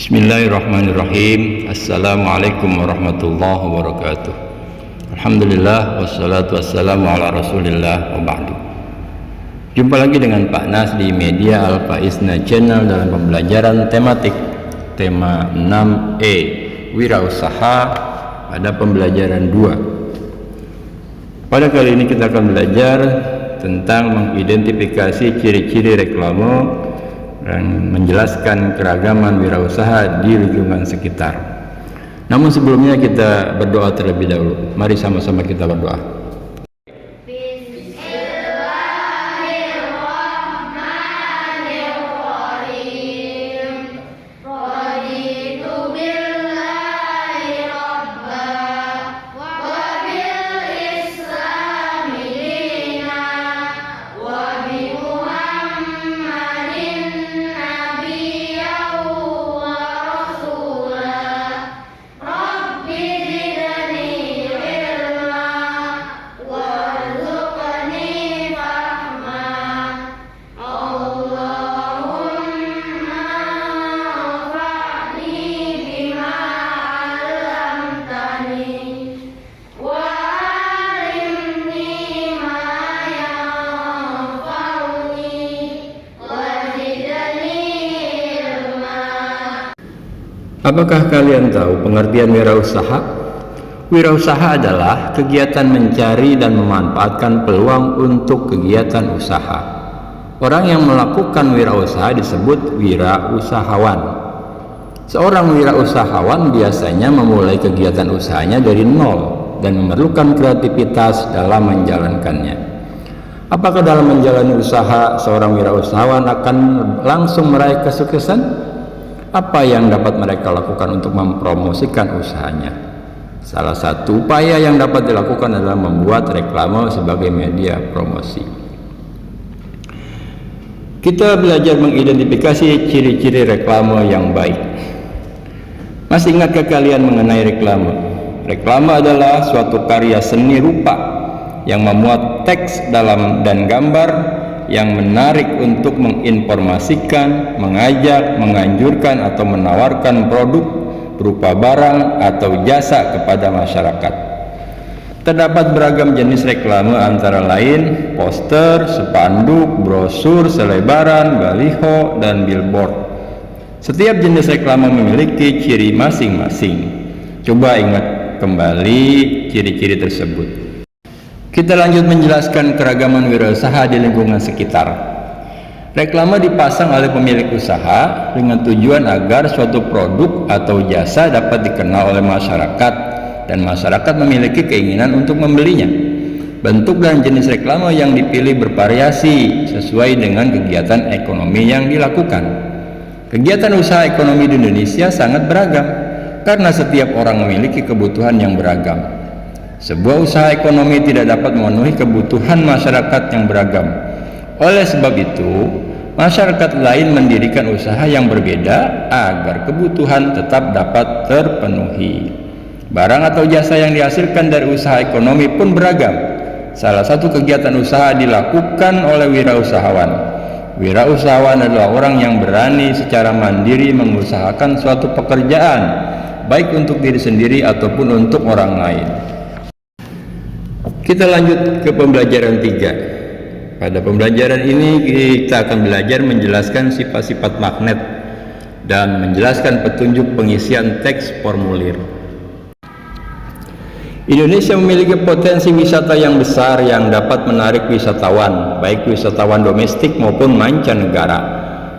Bismillahirrahmanirrahim. Assalamualaikum warahmatullahi wabarakatuh. Alhamdulillah wassalatu wassalamu ala rasulillah wa ba'du. Jumpa lagi dengan Pak Nas di media Al-Faizna Channel dalam pembelajaran tematik tema 6E wirausaha pada pembelajaran 2. Pada kali ini kita akan belajar tentang mengidentifikasi ciri-ciri reklame dan menjelaskan keragaman wirausaha di lingkungan sekitar. Namun sebelumnya kita berdoa terlebih dahulu. Mari sama-sama kita berdoa. Apakah kalian tahu pengertian wirausaha? Wirausaha adalah kegiatan mencari dan memanfaatkan peluang untuk kegiatan usaha. Orang yang melakukan wirausaha disebut wirausahawan. Seorang wirausahawan biasanya memulai kegiatan usahanya dari nol dan memerlukan kreativitas dalam menjalankannya. Apakah dalam menjalani usaha seorang wirausahawan akan langsung meraih kesuksesan? Apa yang dapat mereka lakukan untuk mempromosikan usahanya? Salah satu upaya yang dapat dilakukan adalah membuat reklame sebagai media promosi. Kita belajar mengidentifikasi ciri-ciri reklame yang baik. Masih ingatkah kalian mengenai reklame? Reklame adalah suatu karya seni rupa yang memuat teks dalam dan gambar yang menarik untuk menginformasikan, mengajak, menganjurkan atau menawarkan produk berupa barang atau jasa kepada masyarakat. Terdapat beragam jenis reklame antara lain poster, spanduk, brosur, selebaran, baliho, dan billboard. Setiap jenis reklame memiliki ciri masing-masing. Coba ingat kembali ciri-ciri tersebut. Kita lanjut menjelaskan keragaman wirausaha di lingkungan sekitar. Reklame dipasang oleh pemilik usaha dengan tujuan agar suatu produk atau jasa dapat dikenal oleh masyarakat dan masyarakat memiliki keinginan untuk membelinya. Bentuk dan jenis reklame yang dipilih bervariasi sesuai dengan kegiatan ekonomi yang dilakukan. Kegiatan usaha ekonomi di Indonesia sangat beragam karena setiap orang memiliki kebutuhan yang beragam. Sebuah usaha ekonomi tidak dapat memenuhi kebutuhan masyarakat yang beragam. Oleh sebab itu, masyarakat lain mendirikan usaha yang berbeda agar kebutuhan tetap dapat terpenuhi. Barang atau jasa yang dihasilkan dari usaha ekonomi pun beragam. Salah satu kegiatan usaha dilakukan oleh wirausahawan. Wirausahawan adalah orang yang berani secara mandiri mengusahakan suatu pekerjaan, baik untuk diri sendiri ataupun untuk orang lain. Kita lanjut ke pembelajaran 3. Pada pembelajaran ini kita akan belajar menjelaskan sifat-sifat magnet dan menjelaskan petunjuk pengisian teks formulir. Indonesia memiliki potensi wisata yang besar yang dapat menarik wisatawan, baik wisatawan domestik maupun mancanegara.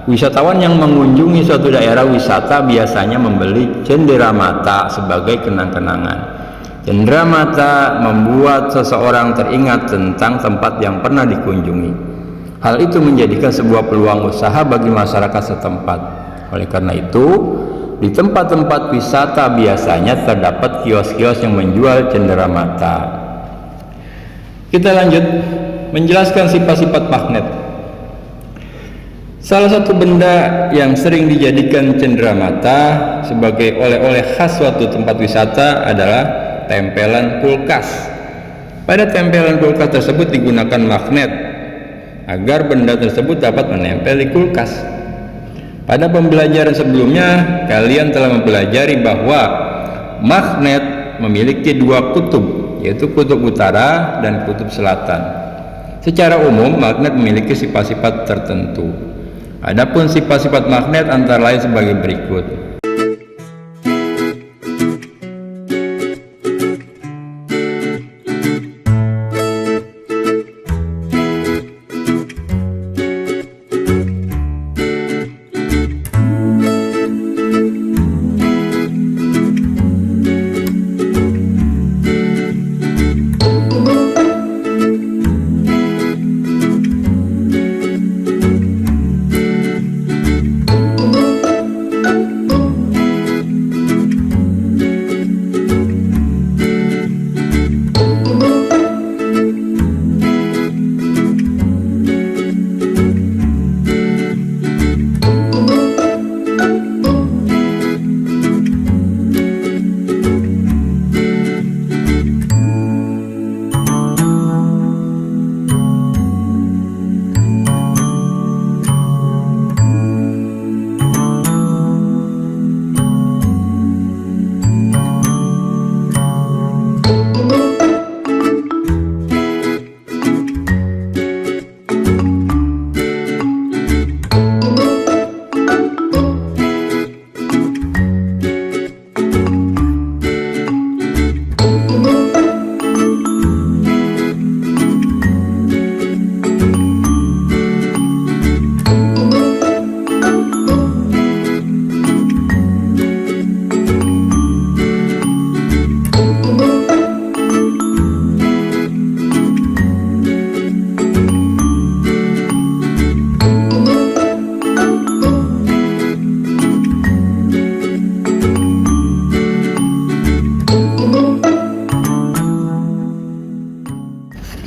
Wisatawan yang mengunjungi suatu daerah wisata biasanya membeli cenderamata sebagai kenang-kenangan. Cenderamata membuat seseorang teringat tentang tempat yang pernah dikunjungi. Hal itu menjadikan sebuah peluang usaha bagi masyarakat setempat. Oleh karena itu, di tempat-tempat wisata biasanya terdapat kios-kios yang menjual cenderamata. Kita lanjut menjelaskan sifat-sifat magnet. Salah satu benda yang sering dijadikan cenderamata sebagai oleh-oleh khas suatu tempat wisata adalah tempelan kulkas. Pada tempelan kulkas tersebut digunakan magnet agar benda tersebut dapat menempel di kulkas. Pada pembelajaran sebelumnya, kalian telah mempelajari bahwa magnet memiliki dua kutub, yaitu kutub utara dan kutub selatan. Secara umum, magnet memiliki sifat-sifat tertentu. Adapun sifat-sifat magnet antara lain sebagai berikut.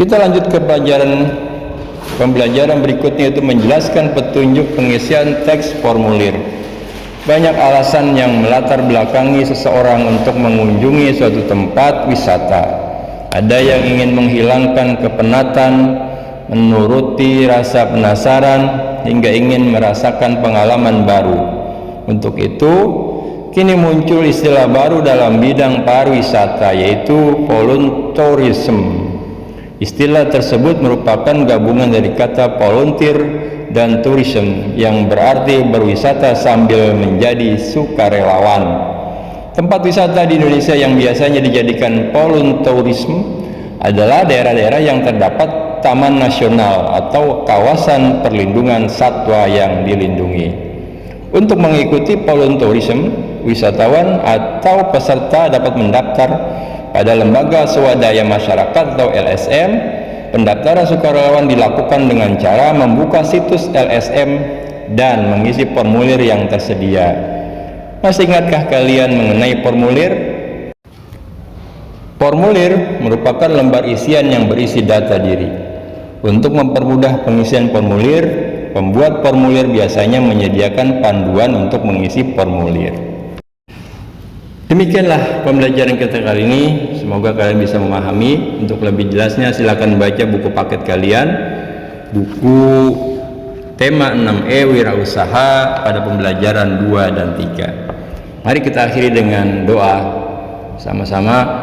Kita lanjut ke pembelajaran berikutnya, yaitu menjelaskan petunjuk pengisian teks formulir. Banyak alasan yang melatar belakangi seseorang untuk mengunjungi suatu tempat wisata. Ada yang ingin menghilangkan kepenatan, menuruti rasa penasaran, hingga ingin merasakan pengalaman baru. Untuk itu, kini muncul istilah baru dalam bidang pariwisata, yaitu voluntourism. Istilah tersebut merupakan gabungan dari kata volunteer dan tourism, yang berarti berwisata sambil menjadi sukarelawan. Tempat wisata di Indonesia yang biasanya dijadikan voluntourism adalah daerah-daerah yang terdapat taman nasional atau kawasan perlindungan satwa yang dilindungi. Untuk mengikuti voluntourism, wisatawan atau peserta dapat mendaftar pada Lembaga Swadaya Masyarakat atau LSM. Pendaftaran sukarelawan dilakukan dengan cara membuka situs LSM dan mengisi formulir yang tersedia. Masih ingatkah kalian mengenai formulir? Formulir merupakan lembar isian yang berisi data diri. Untuk mempermudah pengisian formulir, pembuat formulir biasanya menyediakan panduan untuk mengisi formulir. Demikianlah pembelajaran kita kali ini. Semoga kalian bisa memahami. Untuk lebih jelasnya silakan baca buku paket kalian, buku tema 6E Wirausaha pada pembelajaran 2 dan 3. Mari kita akhiri dengan doa sama-sama.